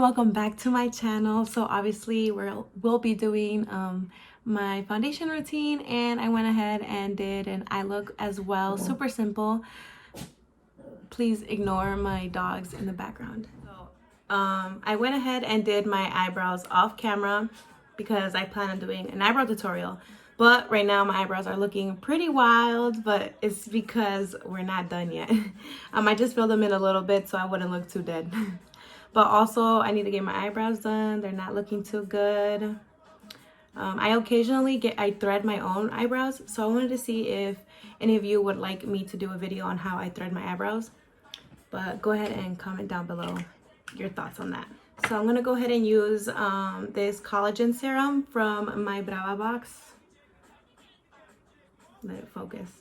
welcome back to my channel. So obviously we'll be doing my foundation routine, and I went ahead and did an eye look as well. Super simple. Please ignore my dogs in the background. So I went ahead and did my eyebrows off camera because I plan on doing an eyebrow tutorial. But right now my eyebrows are looking pretty wild, but it's because we're not done yet. I just filled them in a little bit so I wouldn't look too dead. But also I need to get my eyebrows done. They're not looking too good. I occasionally I thread my own eyebrows, so I wanted to see if any of you would like me to do a video on how I thread my eyebrows. But go ahead and comment down below your thoughts on that. So I'm gonna go ahead and use this collagen serum from my Brava box. Let it focus.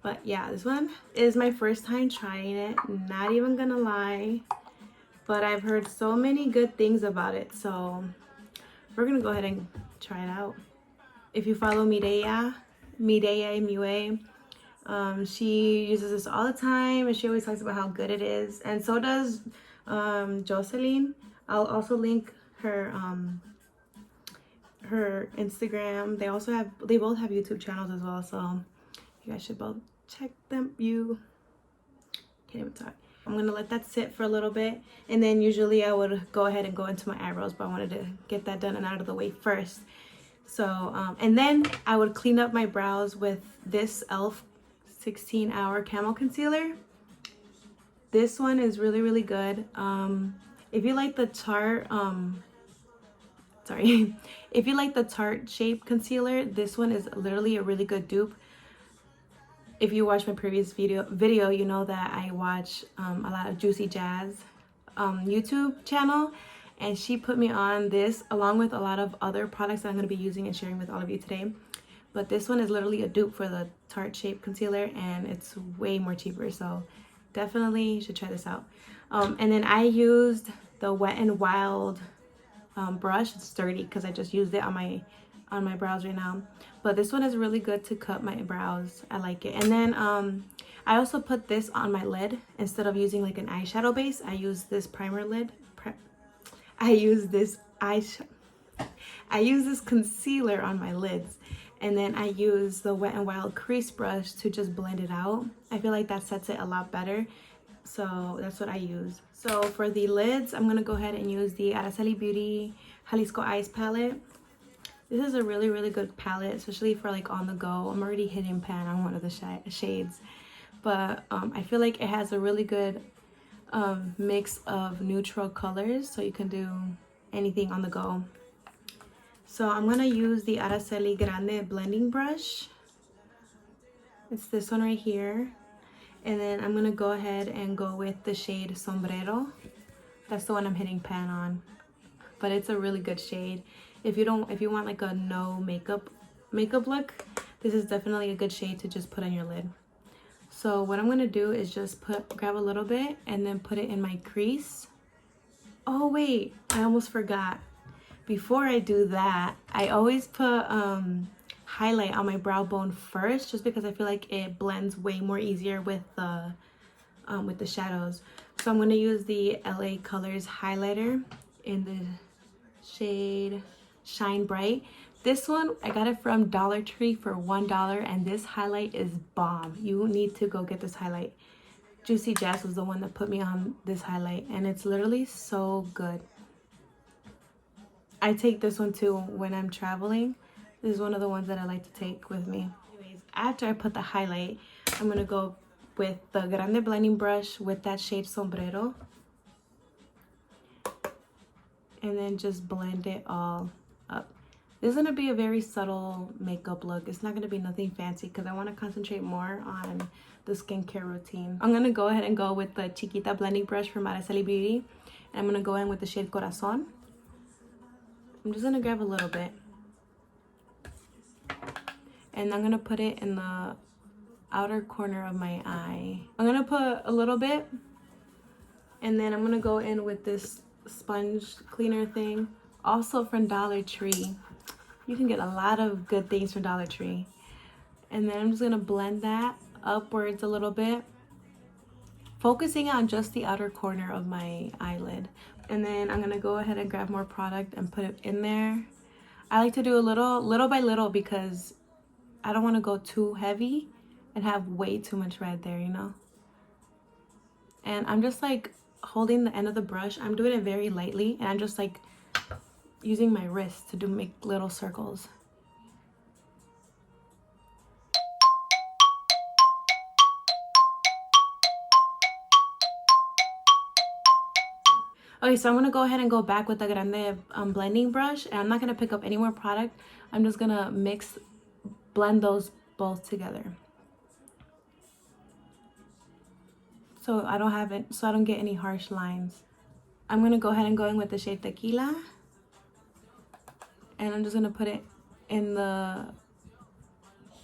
But yeah, this one is my first time trying it, not even gonna lie, but I've heard so many good things about it, so we're gonna go ahead and try it out. If you follow Mireya MUA, she uses this all the time and she always talks about how good it is, and so does Jocelyn. I'll also link her her Instagram. They both have YouTube channels as well, so you guys should both check them. You can't even talk. I'm gonna let that sit for a little bit, and then usually I would go ahead and go into my eyebrows, but I wanted to get that done and out of the way first. So and then I would clean up my brows with this e.l.f. 16-hour camo concealer. This one is really good. If you like the Tarte if you like the Tarte shape concealer, this one is literally a really good dupe. If you watch my previous video, you know that I watch a lot of Juicy Jazz YouTube channel, and she put me on this along with a lot of other products that I'm going to be using and sharing with all of you today. But this one is literally a dupe for the Tarte shape concealer, and it's way more cheaper, so definitely you should try this out. And then I used the Wet n Wild brush. It's dirty because I just used it on my brows right now, but this one is really good to cut my brows. I like it. And then I also put this on my lid instead of using like an eyeshadow base. I use this primer lid. I use this concealer on my lids, and then I use the Wet n Wild crease brush to just blend it out. I feel like that sets it a lot better, so that's what I use. So for the lids, I'm gonna go ahead and use the Gisselle Beauty Jalisco Eyes palette. This is a really good palette, especially for like on the go. I'm already hitting pan on one of the shades, but I feel like it has a really good mix of neutral colors, so you can do anything on the go. So I'm gonna use the Gisselle Grande blending brush. It's this one right here. And then I'm gonna go ahead and go with the shade Sombrero. That's the one I'm hitting pan on, but it's a really good shade. If you want like a no makeup look, this is definitely a good shade to just put on your lid. So what I'm gonna do is just grab a little bit and then put it in my crease. Oh wait, I almost forgot. Before I do that, I always put highlight on my brow bone first, just because I feel like it blends way more easier with the shadows. So I'm going to use the LA Colors highlighter in the shade Shine Bright. This one I got it from Dollar Tree for $1, and this highlight is bomb. You need to go get this highlight. Juicy Jazz was the one that put me on this highlight, and it's literally so good. I take this one too when I'm traveling. This is one of the ones that I like to take with me. Anyways, after I put the highlight, I'm going to go with the Grande blending brush with that shade Sombrero. And then just blend it all up. This is going to be a very subtle makeup look. It's not going to be nothing fancy because I want to concentrate more on the skincare routine. I'm going to go ahead and go with the Chiquita blending brush from Gisselle Beauty. And I'm going to go in with the shade Corazon. I'm just going to grab a little bit. And I'm going to put it in the outer corner of my eye. I'm going to put a little bit. And then I'm going to go in with this sponge cleaner thing. Also from Dollar Tree. You can get a lot of good things from Dollar Tree. And then I'm just going to blend that upwards a little bit. Focusing on just the outer corner of my eyelid. And then I'm gonna go ahead and grab more product and put it in there. I like to do a little by little because I don't want to go too heavy and have way too much red there, you know. And I'm just like holding the end of the brush. I'm doing it very lightly, and I'm just like using my wrist to make little circles. Okay, so I'm gonna go ahead and go back with the grande blending brush, and I'm not gonna pick up any more product. I'm just gonna blend those both together. So I don't get any harsh lines. I'm gonna go ahead and go in with the shade Tequila, and I'm just gonna put it in the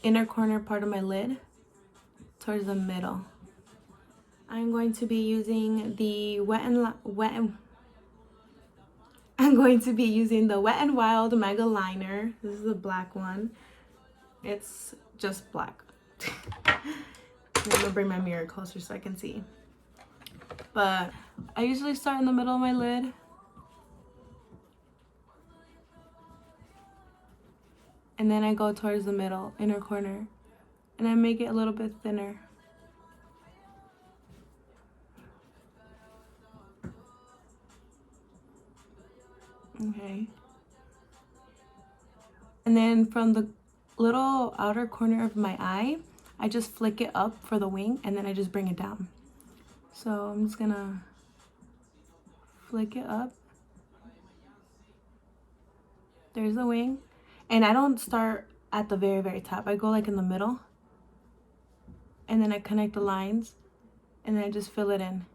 inner corner part of my lid towards the middle. I'm going to be using the Wet n Wild Mega Liner. This is the black one. It's just black. I'm gonna bring my mirror closer so I can see. But I usually start in the middle of my lid. And then I go towards the middle, inner corner. And I make it a little bit thinner. Okay. And then from the little outer corner of my eye, I just flick it up for the wing, and then I just bring it down. So I'm just gonna flick it up. There's the wing. And I don't start at the very, very top. I go like in the middle. And then I connect the lines. And then I just fill it in.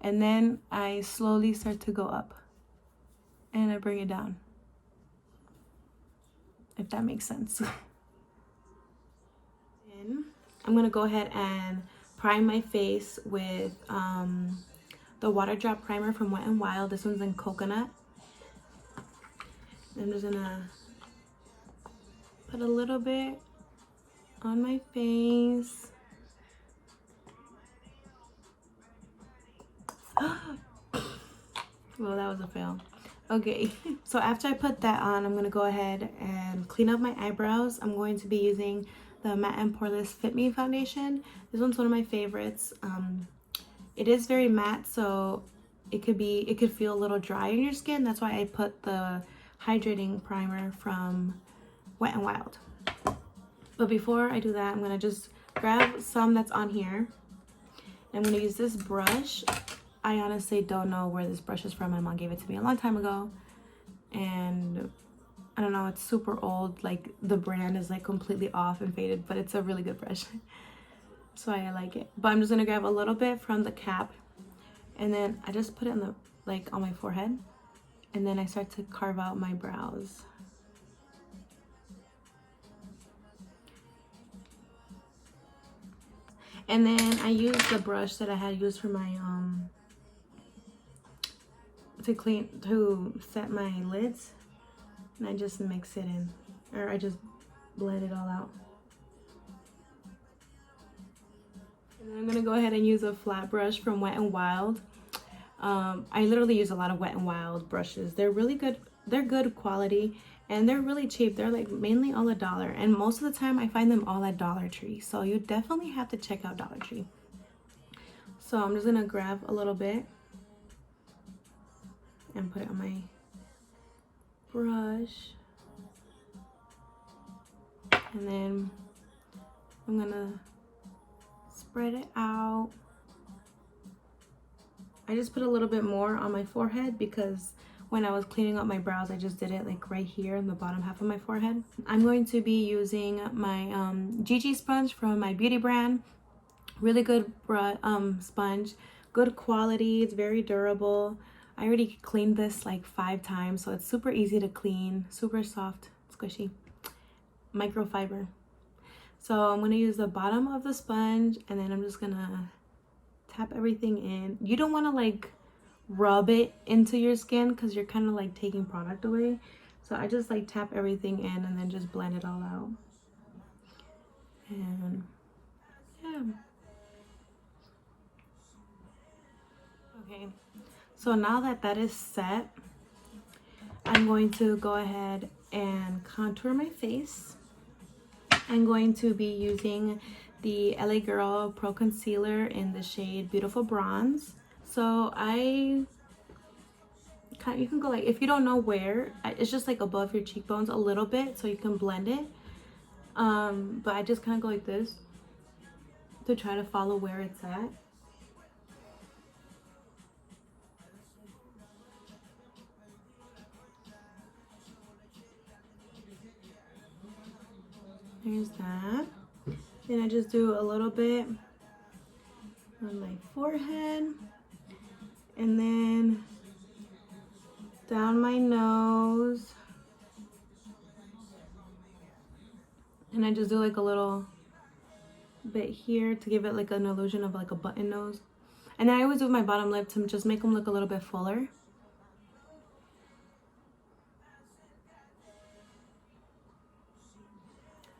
And then I slowly start to go up. And I bring it down. If that makes sense. And I'm going to go ahead and prime my face with the Water Drop Primer from Wet n Wild. This one's in Coconut. I'm just going to put a little bit on my face. Well, that was a fail. Okay, so after I put that on, I'm going to go ahead and clean up my eyebrows. I'm going to be using the Matte and Poreless Fit Me foundation. This one's one of my favorites. It is very matte, so it could feel a little dry on your skin. That's why I put the hydrating primer from Wet n Wild. But before I do that, I'm going to just grab some that's on here. I'm going to use this brush. I honestly don't know where this brush is from. My mom gave it to me a long time ago. And I don't know, it's super old. Like the brand is like completely off and faded, but it's a really good brush. So I like it. But I'm just going to grab a little bit from the cap. And then I just put it in the, like on my forehead. And then I start to carve out my brows. And then I use the brush that I had used for my to set my lids, and I just mix it in, or I just blend it all out. And then I'm gonna go ahead and use a flat brush from Wet n Wild. I literally use a lot of Wet n Wild brushes. They're really good. They're good quality, and they're really cheap. They're like mainly all $1, and most of the time I find them all at Dollar Tree. So you definitely have to check out Dollar Tree. So I'm just gonna grab a little bit and put it on my brush. And then I'm gonna spread it out. I just put a little bit more on my forehead because when I was cleaning up my brows, I just did it like right here in the bottom half of my forehead. I'm going to be using my GG sponge from my beauty brand. Really good sponge, good quality, it's very durable. I already cleaned this like 5 times, so it's super easy to clean, super soft, squishy, microfiber. So I'm gonna use the bottom of the sponge, and then I'm just gonna tap everything in. You don't want to like rub it into your skin because you're kind of like taking product away. So I just like tap everything in and then just blend it all out. And yeah. Okay. So now that that is set, I'm going to go ahead and contour my face. I'm going to be using the LA Girl Pro Concealer in the shade Beautiful Bronze. So you can go like, if you don't know where, it's just like above your cheekbones a little bit so you can blend it. But I just kind of go like this to try to follow where it's at. There's that. Then I just do a little bit on my forehead, and then down my nose, and I just do like a little bit here to give it like an illusion of like a button nose. And then I always do my bottom lip to just make them look a little bit fuller.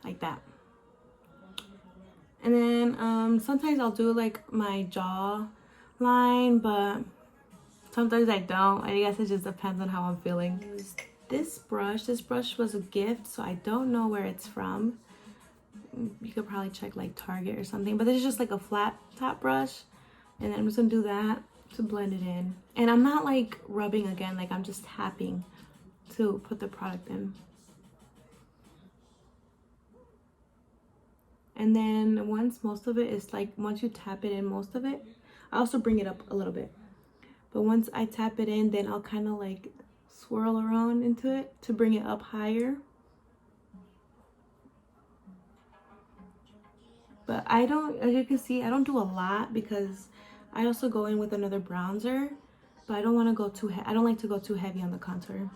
Like that. And then sometimes I'll do like my jaw line, but sometimes I don't. I guess it just depends on how I'm feeling. This brush was a gift, so I don't know where it's from. You could probably check like Target or something, but this is just like a flat top brush. And then I'm just gonna do that to blend it in. And I'm not like rubbing again, like I'm just tapping to put the product in. And then once most of it is like, once you tap it in most of it, I also bring it up a little bit. But once I tap it in, then I'll kind of like swirl around into it to bring it up higher. But I don't, as you can see, I don't do a lot because I also go in with another bronzer. But I don't want to go too, I don't like to go too heavy on the contour.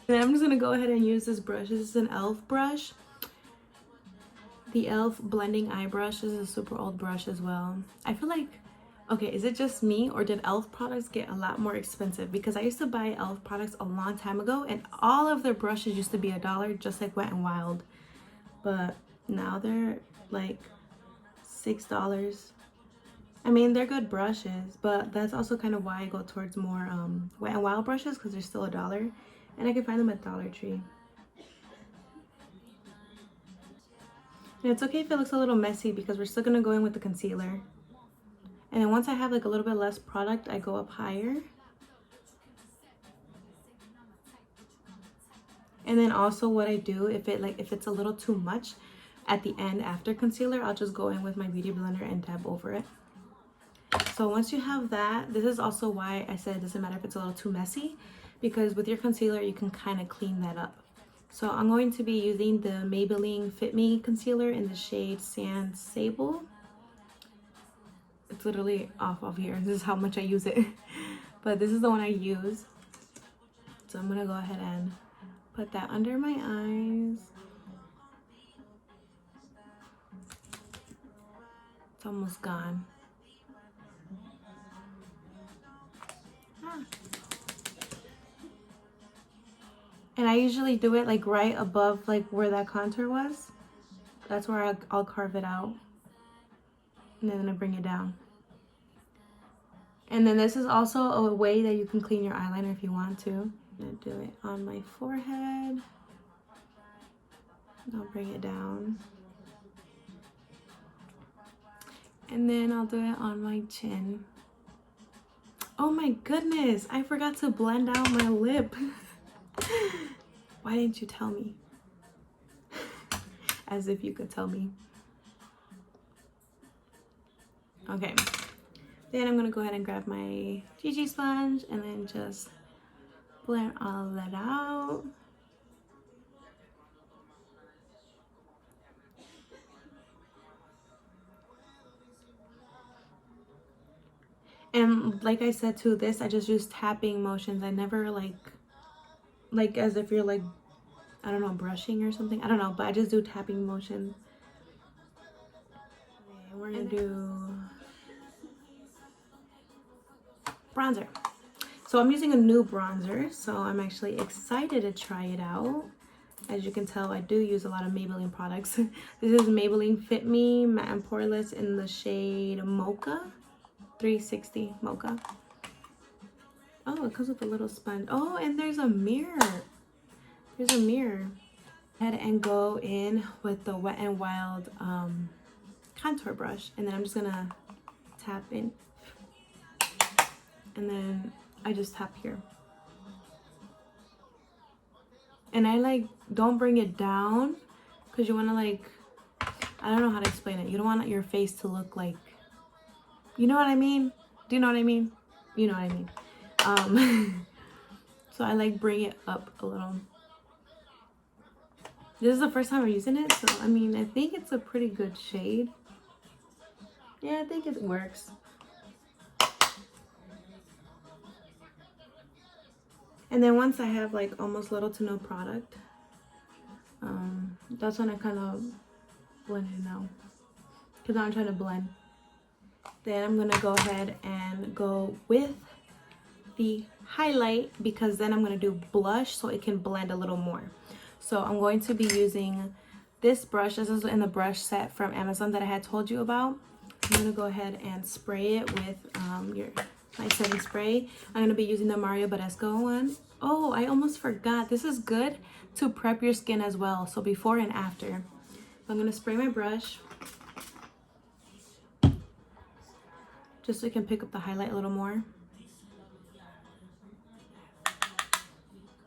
And I'm just going to go ahead and use this brush. This is an e.l.f. brush. The e.l.f. blending eye brush. This is a super old brush as well. I feel like, okay, is it just me or did e.l.f. products get a lot more expensive? Because I used to buy e.l.f. products a long time ago and all of their brushes used to be $1, just like Wet n Wild. But now they're like $6. I mean, they're good brushes, but that's also kind of why I go towards more Wet n Wild brushes, because they're still $1. And I can find them at Dollar Tree. And it's okay if it looks a little messy because we're still going to go in with the concealer. And then once I have like a little bit less product, I go up higher. And then also what I do, if it's a little too much at the end after concealer, I'll just go in with my beauty blender and dab over it. So once you have that, this is also why I said it doesn't matter if it's a little too messy, because with your concealer you can kind of clean that up. So I'm going to be using the Maybelline Fit Me concealer in the shade Sand Sable. It's literally off of here. This is how much I use it. But this is the one I use. So I'm gonna go ahead and put that under my eyes. It's almost gone. And I usually do it like right above like where that contour was. That's where I'll carve it out. And then I bring it down. And then this is also a way that you can clean your eyeliner if you want to. I'm gonna do it on my forehead. I'll bring it down. And then I'll do it on my chin. Oh my goodness, I forgot to blend out my lip. Why didn't you tell me? As if you could tell me. Okay. Then I'm gonna go ahead and grab my GG sponge and then just blend all of that out. And like I said too, this I just use tapping motions. I never like as if you're like, I don't know, brushing or something. I don't know, but I just do tapping motions. Okay, we're gonna do bronzer. So I'm using a new bronzer, so I'm actually excited to try it out. As you can tell, I do use a lot of Maybelline products. This is Maybelline Fit Me Matte and Poreless in the shade Mocha, 360 Mocha. Oh, it comes with a little sponge. Oh, and there's a mirror. There's a mirror. Head and go in with the Wet n Wild contour brush, and then I'm just gonna tap in, and then I just tap here. And I like don't bring it down because you want to like, I don't know how to explain it. You don't want your face to look like, you know what I mean? Do you know what I mean? You know what I mean. So I like bring it up a little. This is the first time I'm using it, so I mean, I think it's a pretty good shade. Yeah, I think it works. And then once I have like almost little to no product, that's when I kind of blend it out. Because I'm trying to blend. Then I'm gonna go ahead and go with the highlight, because then I'm gonna do blush so it can blend a little more. So I'm going to be using this brush. This is in the brush set from Amazon that I had told you about. I'm gonna go ahead and spray it with my setting spray. I'm gonna be using the Mario Badescu one. Oh, I almost forgot. This is good to prep your skin as well. So before and after. I'm gonna spray my brush just so I can pick up the highlight a little more.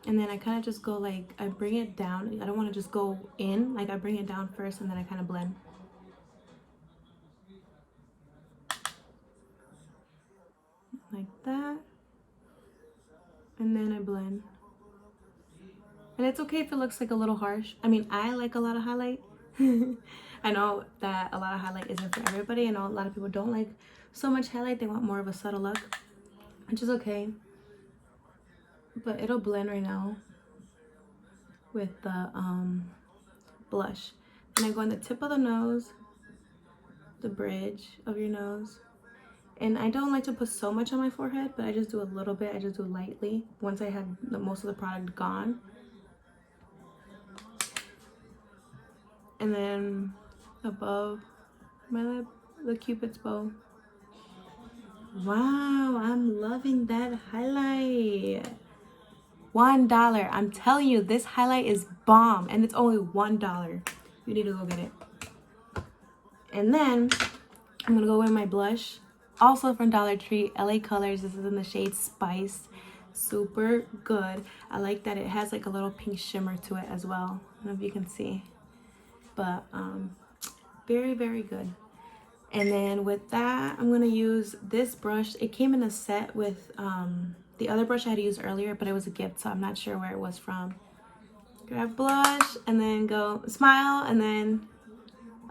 And then I kind of just go like, I bring it down. I don't want to just go in. Like I bring it down first and then I kind of blend. Like that. And then I blend. And it's okay if it looks like a little harsh. I mean, I like a lot of highlight. I know that a lot of highlight isn't for everybody. I know a lot of people don't like so much highlight. They want more of a subtle look, which is okay. But it'll blend right now with the blush. And I go on the tip of the nose, the bridge of your nose. And I don't like to put so much on my forehead, but I just do a little bit. I just do lightly once I have most of the product gone. And then above my lip, the Cupid's bow. Wow, I'm loving that highlight. $1. I'm telling you, this highlight is bomb, and it's only $1. You need to go get it. And then I'm gonna go with my blush, also from Dollar Tree, LA Colors. This is in the shade Spice. Super good. I like that it has like a little pink shimmer to it as well. I don't know if you can see, but very, very good. And then with that, I'm gonna use this brush. It came in a set with the other brush I had used earlier, but it was a gift, so I'm not sure where it was from. Grab blush and then go smile and then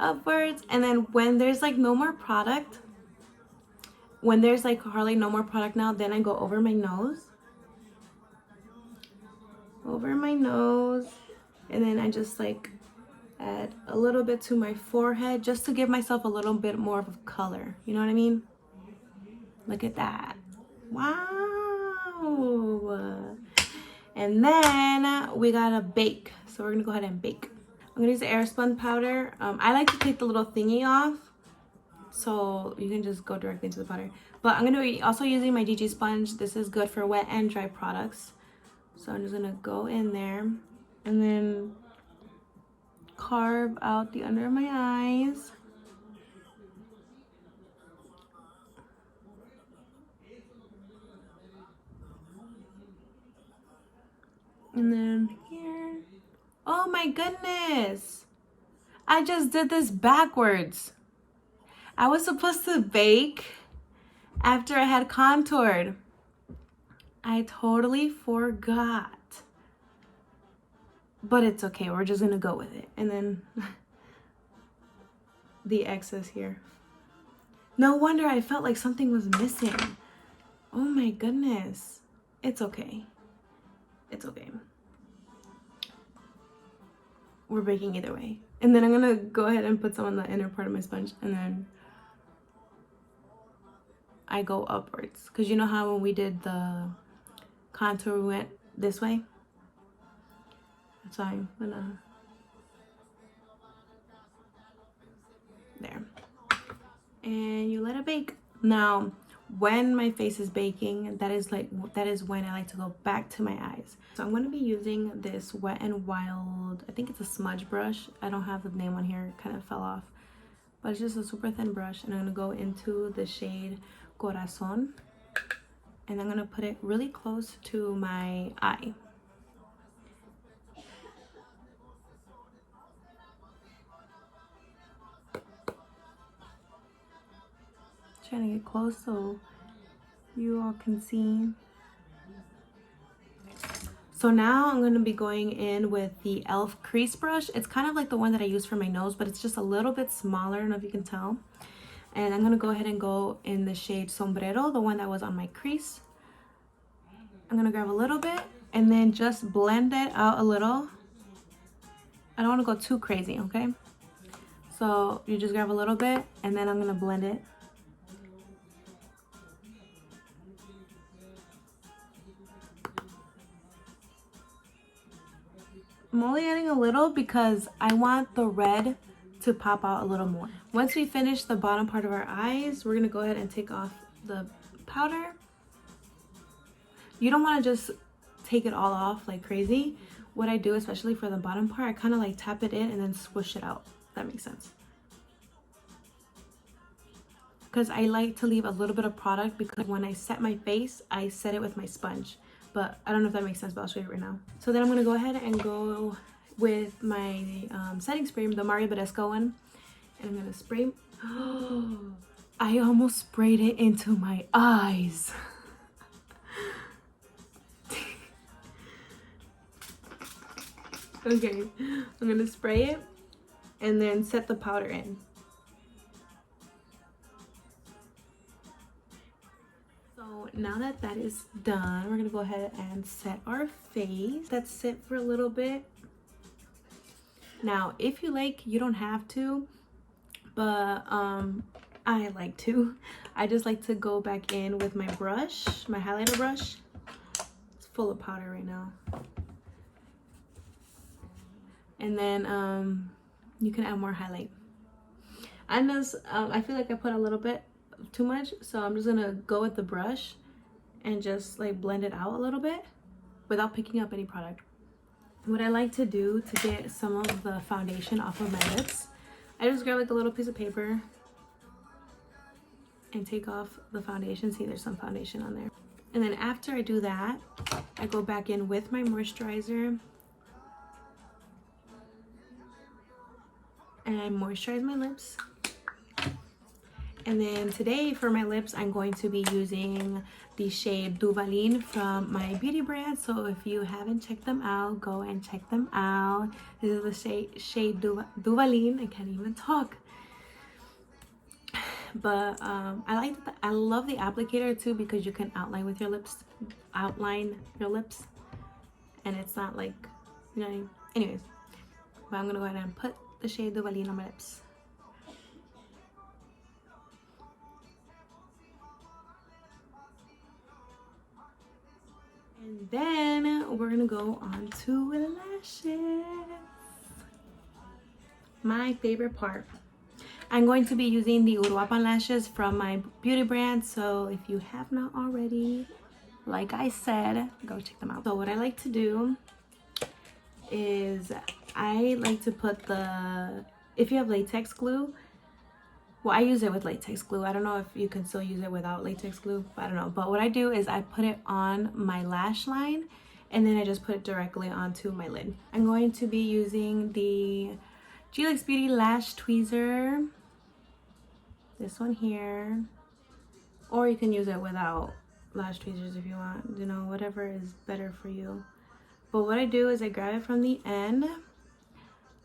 upwards. And then when there's like no more product, when there's like hardly no more product now, then I go over my nose. Over my nose. And then I just like add a little bit to my forehead just to give myself a little bit more of color. You know what I mean? Look at that. Wow. And then we gotta bake. So we're gonna go ahead and bake. I'm gonna use the Airspun powder. I like to take the little thingy off, so you can just go directly into the powder. But I'm gonna be also using my DG sponge. This is good for wet and dry products. So I'm just gonna go in there and then carve out the under of my eyes. And then here. Oh my goodness. I just did this backwards. I was supposed to bake after I had contoured. I totally forgot. But it's okay. We're just gonna go with it. And then the excess here. No wonder I felt like something was missing. Oh my goodness. It's okay. It's okay. We're baking either way. And then I'm gonna go ahead and put some on the inner part of my sponge, and then I go upwards. Cause you know how when we did the contour we went this way? So I'm gonna, there. And you let it bake. Now, when my face is baking, that is when I like to go back to my eyes. So I'm going to be using this Wet n Wild, I think it's a smudge brush. I don't have the name on here, it kind of fell off. But it's just a super thin brush, and I'm going to go into the shade Corazon. And I'm going to put it really close to my eye. Trying to get close so you all can see. So now I'm going to be going in with the e.l.f. crease brush. It's kind of like the one that I use for my nose, but it's just a little bit smaller. I don't know if you can tell. And I'm going to go ahead and go in the shade Sombrero, the one that was on my crease. I'm going to grab a little bit and then just blend it out a little. I don't want to go too crazy, okay? So you just grab a little bit and then I'm going to blend it. I'm only adding a little because I want the red to pop out a little more. Once we finish the bottom part of our eyes, we're gonna go ahead and take off the powder. You don't wanna just take it all off like crazy. What I do, especially for the bottom part, I kind of like tap it in and then squish it out, if that makes sense. Because I like to leave a little bit of product, because when I set my face, I set it with my sponge. But I don't know if that makes sense, but I'll show you right now. So then I'm going to go ahead and go with my setting spray, the Mario Badescu one. And I'm going to spray. I almost sprayed it into my eyes. Okay, I'm going to spray it and then set the powder in. So now that that is done, we're gonna go ahead and set our face. Let's sit for a little bit. Now, if you like, you don't have to, but I like to. I just like to go back in with my brush, my highlighter brush. It's full of powder right now. And then you can add more highlight. I feel like I put a little bit too much, so I'm just gonna go with the brush and just like blend it out a little bit without picking up any product. What I like to do to get some of the foundation off of my lips, I just grab like a little piece of paper and take off the foundation. See, there's some foundation on there. And then after I do that, I go back in with my moisturizer and I moisturize my lips. And then today for my lips, I'm going to be using the shade Duvalin from my beauty brand. So if you haven't checked them out, go and check them out. This is the shade Duvalin. I can't even talk. But I love the applicator too, because you can outline your lips, and it's not like, you know. Anyways, but I'm gonna go ahead and put the shade Duvalin on my lips. And then we're gonna go on to the lashes. My favorite part. I'm going to be using the Uruapan lashes from my beauty brand. So if you have not already, like I said, go check them out. So what I like to do is I like to put if you have latex glue, well, I use it with latex glue. I don't know if you can still use it without latex glue, but I don't know. But what I do is I put it on my lash line and then I just put it directly onto my lid. I'm going to be using the GLux Beauty Lash Tweezer. This one here. Or you can use it without lash tweezers if you want. You know, whatever is better for you. But what I do is I grab it from the end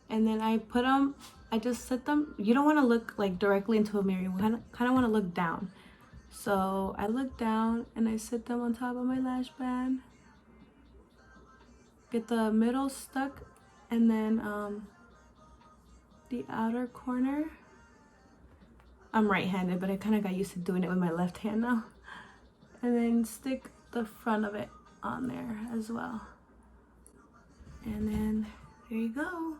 and then I put them, I just set them. You don't want to look like directly into a mirror. You kind of want to look down. So I look down and I set them on top of my lash band. Get the middle stuck and then the outer corner. I'm right-handed, but I kind of got used to doing it with my left hand now. And then stick the front of it on there as well. And then there you go.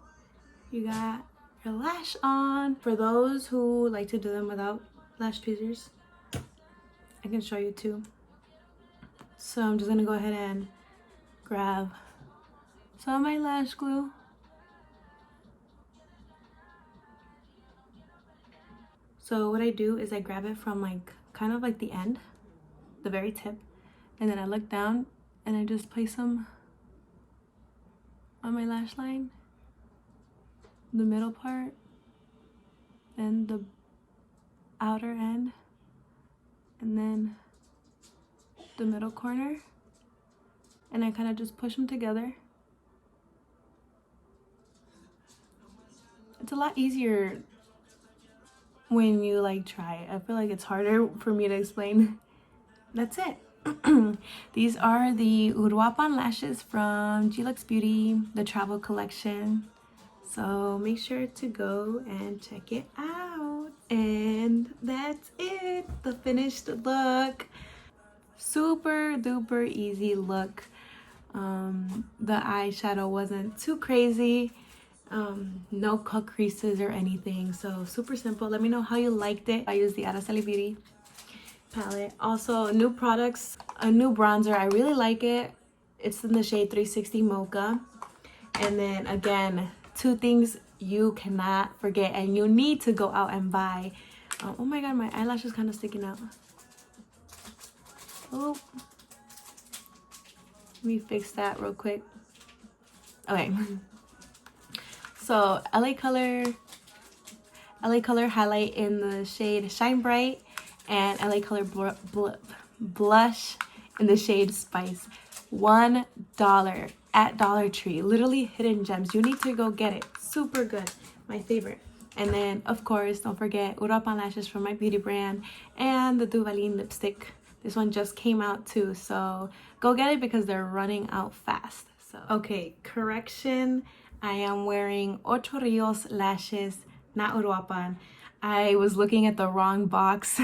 You got your lash on. For those who like to do them without lash tweezers, I can show you too. So I'm just gonna go ahead and grab some of my lash glue. So what I do is I grab it from like kind of like the end, the very tip, and then I look down and I just place them on my lash line, the middle part, and the outer end, and then the middle corner, and I kind of just push them together. It's a lot easier when you like try it. I feel like it's harder for me to explain. That's it. These are the Uruapan lashes from GLux Beauty, the travel collection. So make sure to go and check it out. And that's it, the finished look. Super duper easy look. The eyeshadow wasn't too crazy. No cut creases or anything, so super simple. Let me know how you liked it. I used the Gisselle Beauty palette. Also, new products, a new bronzer. I really like it. It's in the shade 360 Mocha. And then again, two things you cannot forget and you need to go out and buy. Oh my god, my eyelash is kind of sticking out. Oh, let me fix that real quick. Okay. So LA Color highlight in the shade Shine Bright, and LA Color blush in the shade Spice. $1 at Dollar Tree. Literally hidden gems. You need to go get it. Super good. My favorite. And then of course, don't forget Uruapan lashes from my beauty brand, and the Duvalin lipstick. This one just came out too, so go get it because they're running out fast. So okay, correction. I am wearing Ocho Rios lashes, not Uruapan. I was looking at the wrong box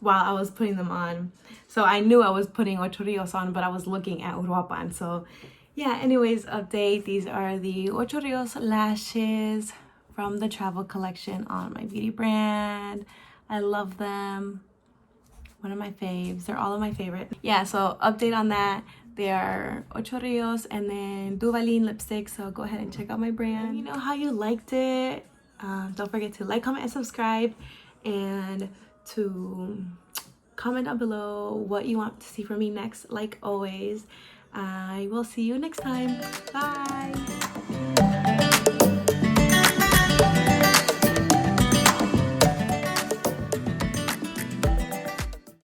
while I was putting them on. So I knew I was putting Ocho Rios on, but I was looking at Uruapan. So yeah, anyways, update. These are the Ocho Rios lashes from the travel collection on my beauty brand. I love them. One of my faves. They're all of my favorite. Yeah, so update on that. They are Ocho Rios and then Duvalin lipstick. So go ahead and check out my brand. Let me know how you liked it. Don't forget to like, comment, and subscribe. And to comment down below what you want to see from me next. Like always, I will see you next time. Bye.